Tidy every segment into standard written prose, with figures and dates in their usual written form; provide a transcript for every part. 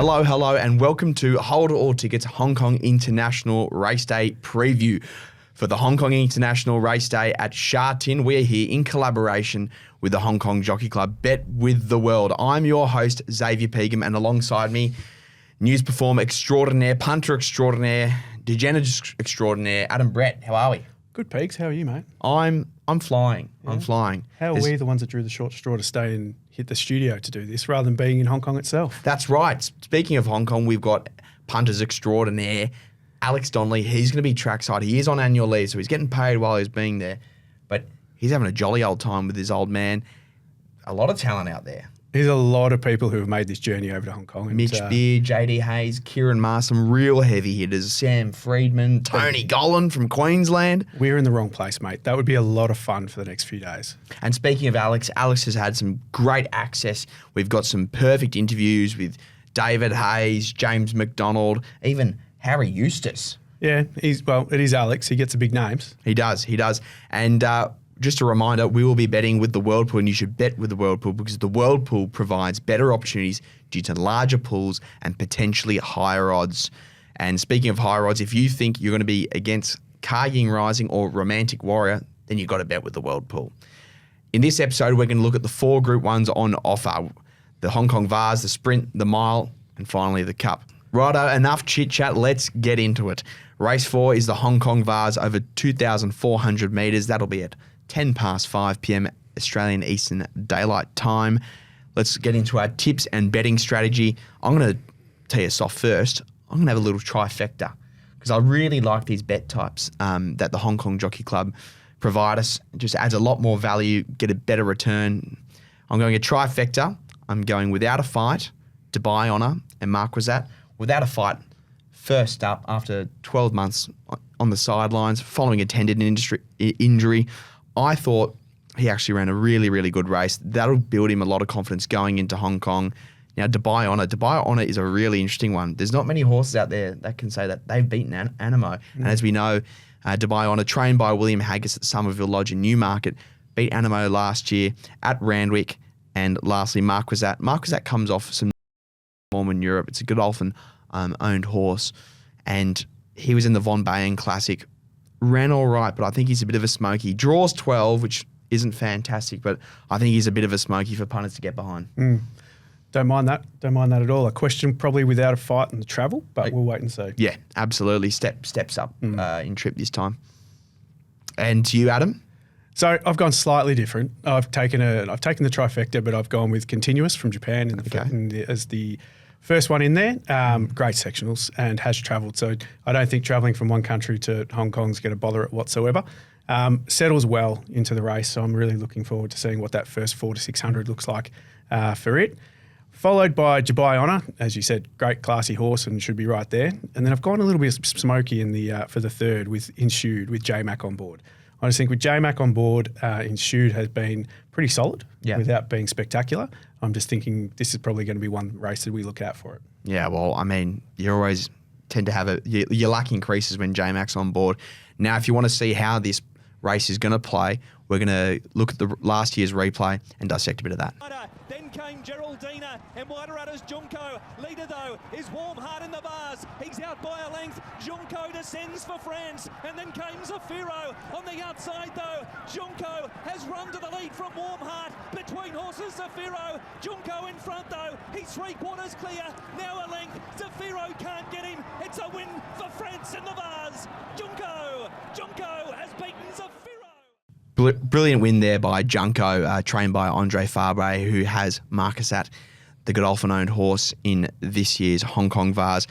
Hello, and welcome to Hold All Tickets Hong Kong International Race Day preview. For the Hong Kong International Race Day at Sha Tin, we are here in collaboration with the Hong Kong Jockey Club, Bet with the World. I'm your host, Xavier Pegum, and alongside me, news performer extraordinaire, punter extraordinaire, degenerate extraordinaire, Adam Brett. How are we? Good, Pegs. How are you, mate? I'm flying. Yeah. I'm flying. How are we the ones that drew the short straw to stay and hit the studio to do this rather than being in Hong Kong itself? That's right. Speaking of Hong Kong, we've got punters extraordinaire, Alex Donnelly. He's going to be trackside. He is on annual leave, so he's getting paid while he's being there. But he's having a jolly old time with his old man. A lot of talent out there. There's a lot of people who have made this journey over to Hong Kong. And, Mitch Beard, JD Hayes, Kieran Ma, some real heavy hitters. Sam Friedman, Tony Gollan from Queensland. We're in the wrong place, mate. That would be a lot of fun for the next few days. And speaking of Alex has had some great access. We've got some perfect interviews with David Hayes, James McDonald, even Harry Eustace. Yeah, it is Alex. He gets the big names. He does. And just a reminder, we will be betting with the World Pool, and you should bet with the World Pool because the World Pool provides better opportunities due to larger pools and potentially higher odds. And speaking of higher odds, if you think you're going to be against Car Ying Rising or Romantic Warrior, then you've got to bet with the World Pool. In this episode, we're going to look at the 4 Group 1s on offer. The Hong Kong Vars, the Sprint, the Mile, and finally the Cup. Righto, enough chit-chat, let's get into it. Race 4 is the Hong Kong Vars over 2,400 metres. That'll be at 10 past 5 p.m. Australian Eastern Daylight Time. Let's get into our tips and betting strategy. I'm going to tell you off first. I'm going to have a little trifecta because I really like these bet types that the Hong Kong Jockey Club provide us. It just adds a lot more value, get a better return. I'm going a trifecta. I'm going Without a Fight, Dubai Honour, and Marquisat. Without a Fight, first up after 12 months on the sidelines following a tendon injury. I thought he actually ran a really, really good race. That'll build him a lot of confidence going into Hong Kong. Now, Dubai Honour is a really interesting one. There's not many horses out there that can say that they've beaten Animo. And as we know, Dubai Honour, trained by William Haggis at Somerville Lodge in Newmarket, beat Animo last year at Randwick. And lastly, Marquisat. Marquisat comes off some form in Europe. It's a Godolphin owned horse. And he was in the Von Bayen Classic. Ran all right, but I think he's a bit of a smoky. Draws 12, which isn't fantastic, but I think he's a bit of a smoky for punters to get behind. Don't mind that. Don't mind that at all. A question probably Without a Fight in the travel, but we'll wait and see. Yeah, absolutely. Steps up in trip this time. And to you, Adam? So I've gone slightly different. I've taken the trifecta, but I've gone with Continuous from Japan as the first one in there. Great sectionals and has travelled. So I don't think travelling from one country to Hong Kong is going to bother it whatsoever. Settles well into the race, so I'm really looking forward to seeing what that first 4 to 600 looks like for it. Followed by Dubai Honour, as you said, great classy horse and should be right there. And then I've gone a little bit smoky in the for the third with Ensued with J-Mac on board. I just think with J-Mac on board, Ensued has been pretty solid without being spectacular. I'm just thinking this is probably going to be one race that we look out for it. Yeah, well, I mean, you always tend to have your luck increases when J-Mac's on board. Now, if you want to see how this race is going to play, we're going to look at the last year's replay and dissect a bit of that. Then came Geraldina and Waiterato's Junko. Leader though is Warm Heart in the bars. He's out by a length. Junko descends for France, and then came Zafiro on the outside though. Junko has run to the lead from Warm Heart between horses. Zafiro, Junko in front though. He's 3/4 clear. Now a length. Zafiro can't get him. It's a win for France in the bars. Junko has beaten Zafiro. Brilliant win there by Junko, trained by Andre Fabre, who has Marquisat, the Godolphin-owned horse, in this year's Hong Kong Vars.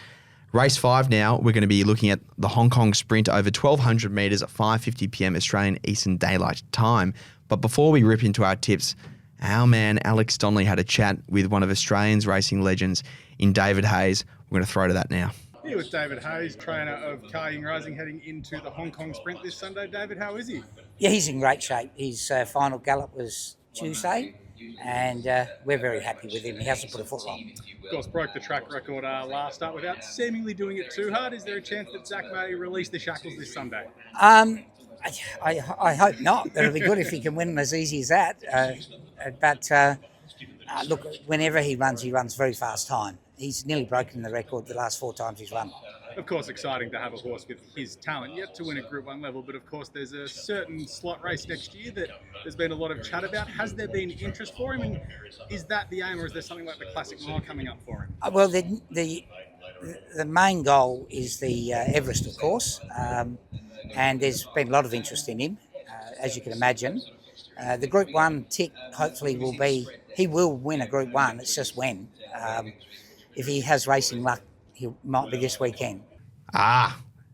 Race 5 now, we're going to be looking at the Hong Kong Sprint over 1,200 metres at 5:50 p.m. Australian Eastern Daylight Time. But before we rip into our tips, our man Alex Donnelly had a chat with one of Australia's racing legends in David Hayes. We're going to throw to that now. Here with David Hayes, trainer of Car Ying Rising, heading into the Hong Kong Sprint this Sunday. David, how is he? Yeah, he's in great shape. His final gallop was Tuesday, and we're very happy with him. He hasn't put a foot wrong. Of course, broke the track record last start without seemingly doing it too hard. Is there a chance that Zach may release the shackles this Sunday? I hope not. It'll be good if he can win as easy as that. But look, whenever he runs very fast time. he's nearly broken the record the last 4 times he's run. Of course, exciting to have a horse with his talent yet to win a Group 1 level, but of course there's a certain slot race next year that there's been a lot of chat about. Has there been interest for him, and is that the aim, or is there something like the Classic Mile coming up for him? Well, the main goal is the Everest, of course, and there's been a lot of interest in him, as you can imagine. The Group 1 tick hopefully will be, he will win a Group 1, it's just when. If he has racing luck, he might be this weekend.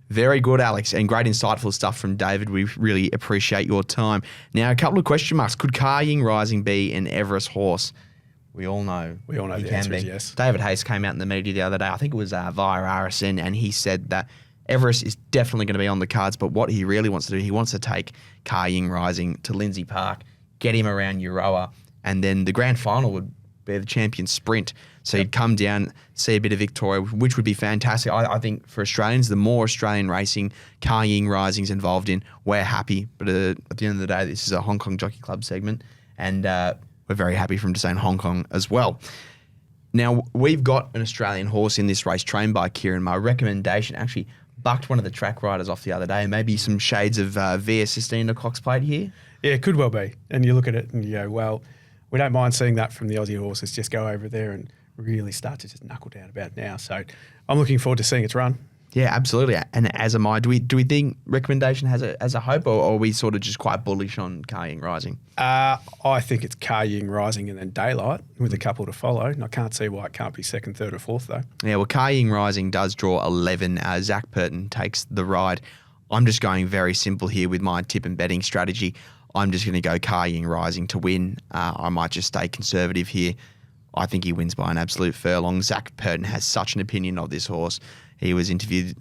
Very good, Alex, and great insightful stuff from David. We really appreciate your time. Now, a couple of question marks. Could Ka Ying Rising be an Everest horse? We all know the answer is yes. David Hayes came out in the media the other day, I think it was via RSN, and he said that Everest is definitely going to be on the cards, but what he really wants to do, he wants to take Ka Ying Rising to Lindsay Park, get him around Euroa, and then the grand final would be the champion sprint. So he'd come down, see a bit of Victoria, which would be fantastic. I think for Australians, the more Australian racing Ka Ying Rising's involved in, we're happy. But at the end of the day, this is a Hong Kong Jockey Club segment, and we're very happy for him to stay in Hong Kong as well. Now, we've got an Australian horse in this race trained by Kieran. My recommendation actually bucked one of the track riders off the other day. Maybe some shades of Via Sistina Cox Plate here. Yeah, it could well be. And you look at it and you go, well, we don't mind seeing that from the Aussie horses. Just go over there and really start to just knuckle down about now. So I'm looking forward to seeing its run. Yeah, absolutely. And as am I. Do we think recommendation has a hope, or are we sort of just quite bullish on Ka Ying Rising? I think it's Ka Ying Rising and then Daylight with a couple to follow. And I can't see why it can't be second, third or fourth though. Yeah, well, Ka Ying Rising does draw 11. Zach Purton takes the ride. I'm just going very simple here with my tip and betting strategy. I'm just going to go Ka Ying Rising to win. I might just stay conservative here. I think he wins by an absolute furlong. Zach Purton has such an opinion of this horse. He was interviewed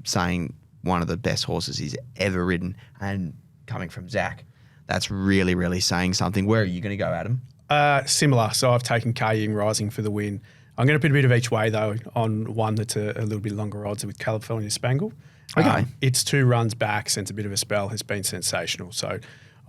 saying one of the best horses he's ever ridden. And coming from Zach, that's really, really saying something. Where are you going to go, Adam? Similar. So I've taken Ka Ying Rising for the win. I'm going to put a bit of each way, though, on one that's a little bit longer odds with California Spangle. Okay. Its 2 runs back since a bit of a spell has been sensational. So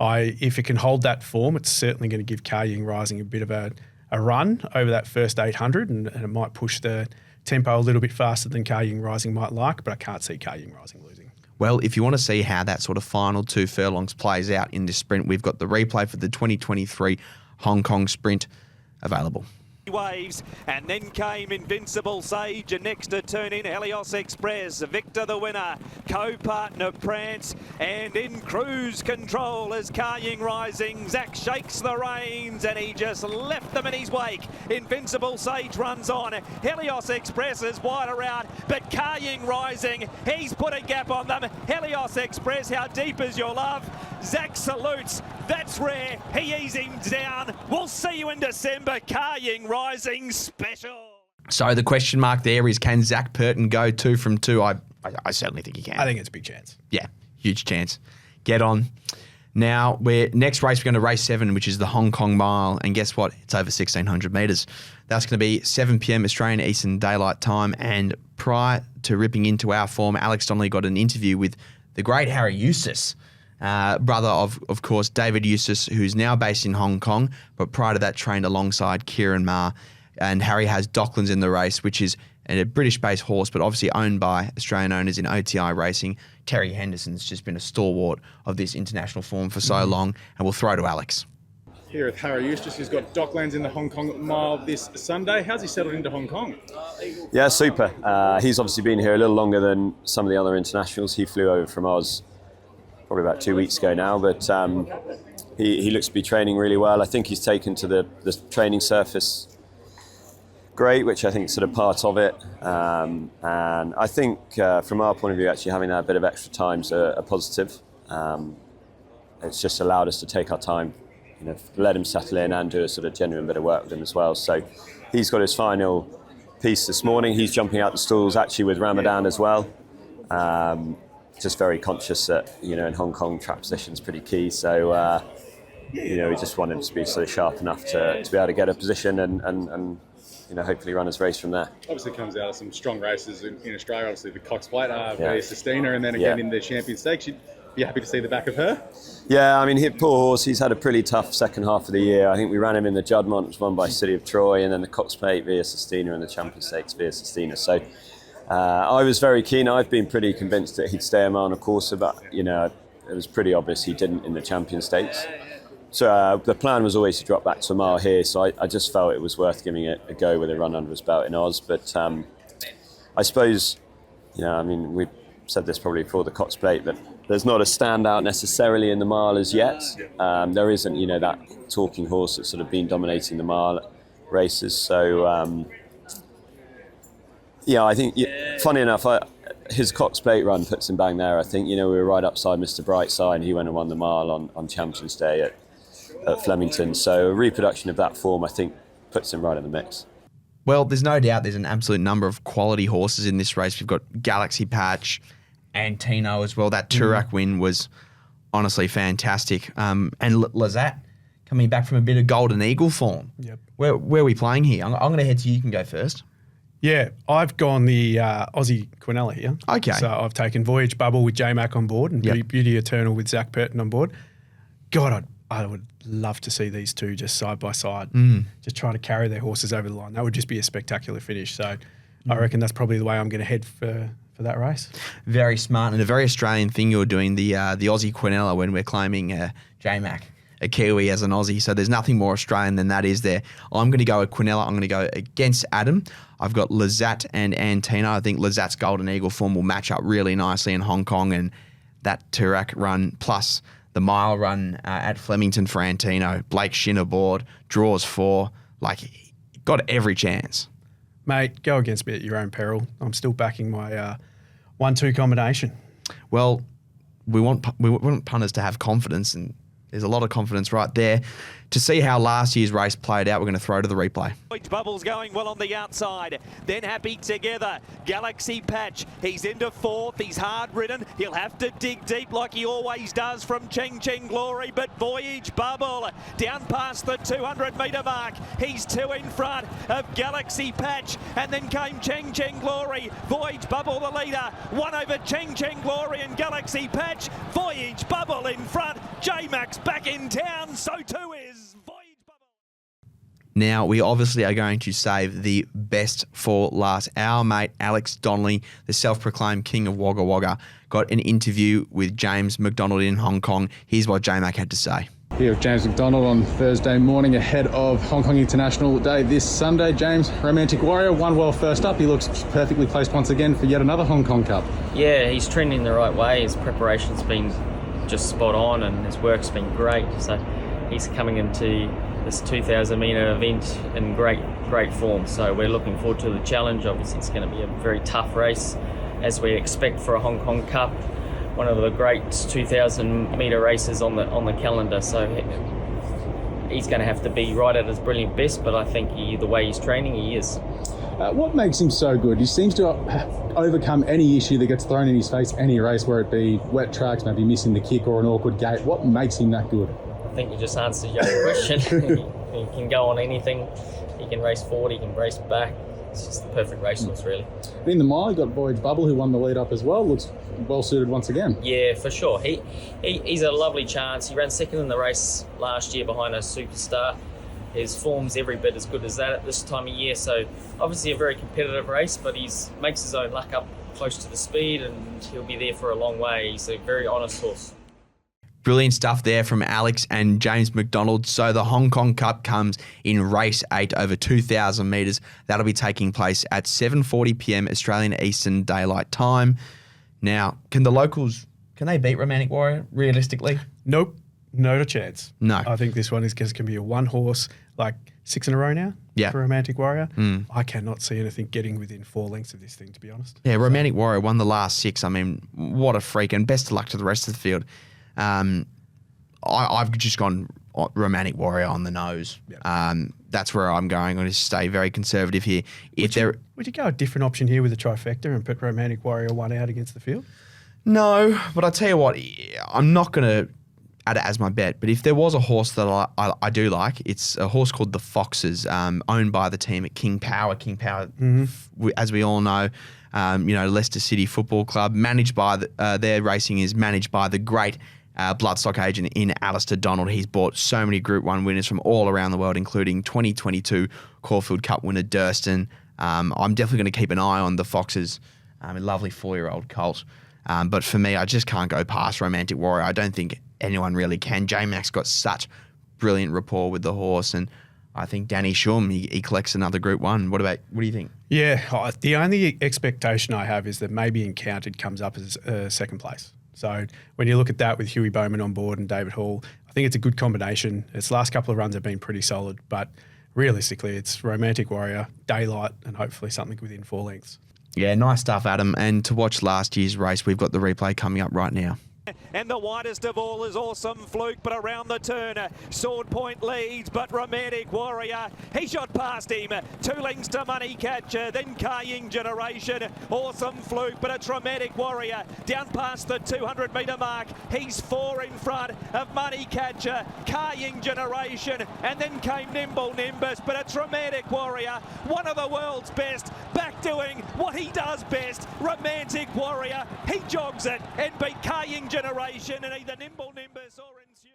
if it can hold that form, it's certainly going to give Ka Ying Rising a bit of a run over that first 800, and it might push the tempo a little bit faster than Ka Ying Rising might like, but I can't see Ka Ying Rising losing. Well, if you want to see how that sort of final 2 furlongs plays out in this sprint, we've got the replay for the 2023 Hong Kong Sprint available. Waves, and then came Invincible Sage, and next to turn in Helios Express, Victor the winner, co-partner Prance, and in cruise control as Ka Ying Rising. Zach shakes the reins and he just left them in his wake. Invincible Sage runs on, Helios Express is wider out, but Ka Ying Rising, he's put a gap on them. Helios Express, how deep is your love? Zach salutes, that's rare, he eased him down. We'll see you in December. Ka Ying Rising special. So the question mark there is, can Zach Purton go 2 from 2? I certainly think he can. I think it's a big chance. Yeah, huge chance. Get on. Now, next race, we're going to race 7, which is the Hong Kong Mile. And guess what? It's over 1,600 metres. That's going to be 7 p.m. Australian Eastern Daylight Time. And prior to ripping into our form, Alex Donnelly got an interview with the great Harry Eustace, brother of course, David Eustace, who's now based in Hong Kong, but prior to that trained alongside Kieran Ma. And Harry has Docklands in the race, which is a British-based horse, but obviously owned by Australian owners in OTI racing. Terry Henderson's just been a stalwart of this international form for so long, and we'll throw to Alex. Here with Harry Eustace, who's got Docklands in the Hong Kong Mile this Sunday. How's he settled into Hong Kong? Yeah, super. He's obviously been here a little longer than some of the other internationals. He flew over from Oz probably about 2 weeks ago now, but he looks to be training really well. I think he's taken to the training surface great, which I think is sort of part of it. And I think from our point of view, actually having that bit of extra time is a positive. It's just allowed us to take our time, let him settle in and do a sort of genuine bit of work with him as well. So he's got his final piece this morning. He's jumping out the stalls actually with Ramadan as well. Just very conscious that, in Hong Kong, track position is pretty key. So, we just want him to be sort of sharp enough to be able to get a position and hopefully run his race from there. Obviously comes out of some strong races in Australia, obviously the Cox Plate, Via Sistina, and then again in the Champion Stakes. You'd You happy to see the back of her? Yeah, I mean, poor horse. He's had a pretty tough second half of the year. I think we ran him in the Juddmonte, which was won by City of Troy, and then the Cox Plate via Sistina and the Champion Stakes via Sistina. So I was very keen. I've been pretty convinced that he'd stay a mile and a quarter, but it was pretty obvious he didn't in the Champion Stakes. So the plan was always to drop back to a mile here. So I just felt it was worth giving it a go with a run under his belt in Oz. But I suppose, we've said this probably before the Cox Plate, but there's not a standout necessarily in the mile as yet. There isn't, that talking horse that's sort of been dominating the mile races. So, I think, funny enough, his Cox Plate run puts him bang there. I think, we were right upside Mr. Brightside, and he went and won the mile on Champions Day at Flemington. So a reproduction of that form, I think, puts him right in the mix. Well, there's no doubt there's an absolute number of quality horses in this race. We've got Galaxy Patch and Tino as well. That Turak win was honestly fantastic. And Lazat coming back from a bit of Golden Eagle form. Yep. Where are we playing here? I'm going to head to you. You can go first. Yeah, I've gone the Aussie Quinella here. Okay. So I've taken Voyage Bubble with J-Mac on board and Beauty Eternal with Zach Purton on board. God, I would love to see these two just side by side, just trying to carry their horses over the line. That would just be a spectacular finish. So I reckon that's probably the way I'm going to head for that race. Very smart and a very Australian thing you're doing, the Aussie Quinella, when we're claiming J-Mac, a Kiwi as an Aussie. So there's nothing more Australian than that, is there? I'm going to go with Quinella. I'm going to go against Adam. I've got Lazat and Antino. I think Lazat's Golden Eagle form will match up really nicely in Hong Kong, and that Turak run plus the mile run at Flemington for Antino. Blake Shin aboard, draws 4. Got every chance. Mate, go against me at your own peril. I'm still backing my 1-2 combination. Well, we want punters to have confidence, and there's a lot of confidence right there. To see how last year's race played out, we're going to throw to the replay. Bubbles going well on the outside. Then Happy Together. Galaxy Patch. He's into 4th. He's hard ridden. He'll have to dig deep like he always does from Cheng Cheng Glory. But Voyage Bubble down past the 200-metre mark. He's 2 in front of Galaxy Patch. And then came Cheng Cheng Glory. Voyage Bubble the leader. 1 over Cheng Cheng Glory and Galaxy Patch. Voyage Bubble in front. J-Max back in town. So too is Voyage Bubble. Now, we obviously are going to save the best for last. Our mate Alex Donnelly, the self-proclaimed king of Wagga Wagga, got an interview with James McDonald in Hong Kong. Here's what J-Mac had to say. Here with James McDonald on Thursday morning ahead of Hong Kong International Day this Sunday. James, Romantic Warrior, won well first up. He looks perfectly placed once again for yet another Hong Kong Cup. Yeah, he's trending the right way. His preparation's been just spot on and his work's been great. So he's coming into this 2,000 metre event in great form. So we're looking forward to the challenge. Obviously it's going to be a very tough race as we expect for a Hong Kong Cup. One of the great 2,000 metre races on the calendar. So he's going to have to be right at his brilliant best, but I think the way he's training, he is. What makes him so good? He seems to overcome any issue that gets thrown in his face, any race, where it be wet tracks, maybe missing the kick or an awkward gate. What makes him that good? I think you just answered your own question. He can go on anything. He can race forward, he can race back. It's just the perfect racehorse, really. In the mile, you got Voyage Bubble, who won the lead up as well. Looks well suited once again. Yeah, for sure. He's a lovely chance. He ran second in the race last year behind a superstar. His form's every bit as good as that at this time of year. So obviously a very competitive race, but he makes his own luck up close to the speed, and he'll be there for a long way. He's a very honest horse. Brilliant stuff there from Alex and James McDonald. So the Hong Kong Cup comes in race 8 over 2,000 metres. That'll be taking place at 7:40 p.m. Australian Eastern Daylight Time. Now, can the locals, can they beat Romantic Warrior realistically? Nope, not a chance. No. I think this one is going to be a one horse, 6 in a row now for Romantic Warrior. I cannot see anything getting within 4 lengths of this thing, to be honest. Yeah, Romantic Warrior won the last 6. I mean, what a freak, and best of luck to the rest of the field. I've just gone Romantic Warrior on the nose. Yep. That's where I'm going. I'm going to stay very conservative here. Would you go a different option here with a trifecta and put Romantic Warrior 1 out against the field? No, but I'll tell you what, I'm not going to add it as my bet. But if there was a horse that I do like, it's a horse called the Foxes, owned by the team at King Power. King Power, as we all know, Leicester City Football Club, managed by their racing is managed by the great bloodstock agent in Alistair Donald. He's bought so many Group 1 winners from all around the world, including 2022 Caulfield Cup winner Durston. I'm definitely going to keep an eye on the Foxes, a lovely 4-year-old colt. But for me, I just can't go past Romantic Warrior. I don't think anyone really can. J-Mac's got such brilliant rapport with the horse, and I think Danny Shum, he collects another Group 1. What do you think? Yeah, the only expectation I have is that maybe Encountered comes up as second place. So when you look at that with Huey Bowman on board and David Hall, I think it's a good combination. Its last couple of runs have been pretty solid, but realistically, it's Romantic Warrior, Daylight, and hopefully something within 4 lengths. Yeah, nice stuff, Adam. And to watch last year's race, we've got the replay coming up right now. And the widest of all is Awesome Fluke, but around the turn, Sword Point leads, but Romantic Warrior, he shot past him. 2 lengths to Money Catcher, then Car-Ying Generation, Awesome Fluke, but it's Romantic Warrior down past the 200 metre mark. He's 4 in front of Money Catcher, Car-Ying Generation, and then came Nimble Nimbus, but it's Romantic Warrior, one of the world's best, back doing what he does best. Romantic Warrior, he jogs it and beat Car-Ying Generation and either Nimble Nimbus or Ensued.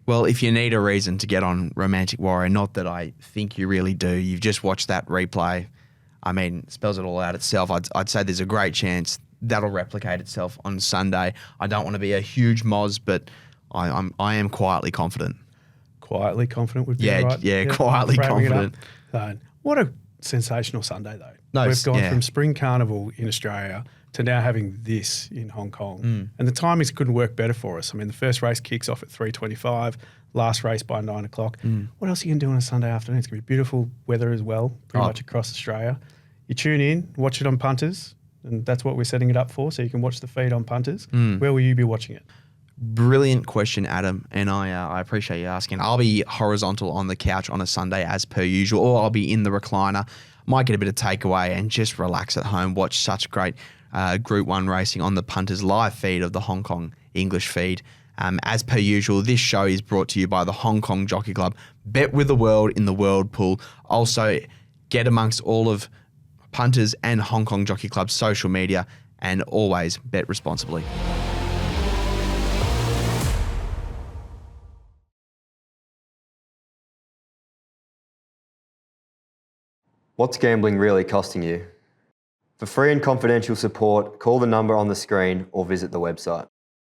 Well, if you need a reason to get on Romantic Warrior, not that I think you really do, you've just watched that replay. I mean, it spells it all out itself. I'd say there's a great chance that'll replicate itself on Sunday. I don't want to be a huge moz, but I am quietly confident. Quietly confident would be right. Yeah, quietly confident. What a sensational Sunday, though. No, We've gone from Spring Carnival in Australia to now having this in Hong Kong. And the timings couldn't work better for us. I mean, the first race kicks off at 3:25, last race by 9 o'clock. What else are you going to do on a Sunday afternoon? It's going to be beautiful weather as well, pretty much across Australia. You tune in, watch it on Punters, and that's what we're setting it up for, so you can watch the feed on Punters. Where will you be watching it? Brilliant question, Adam, and I appreciate you asking. I'll be horizontal on the couch on a Sunday as per usual, or I'll be in the recliner. Might get a bit of takeaway and just relax at home, watch such great Group 1 racing on the Punters live feed of the Hong Kong English feed. As per usual, this show is brought to you by the Hong Kong Jockey Club. Bet with the world in the World Pool. Also, get amongst all of Punters and Hong Kong Jockey Club's social media, and always bet responsibly. What's gambling really costing you? For free and confidential support, call the number on the screen or visit the website.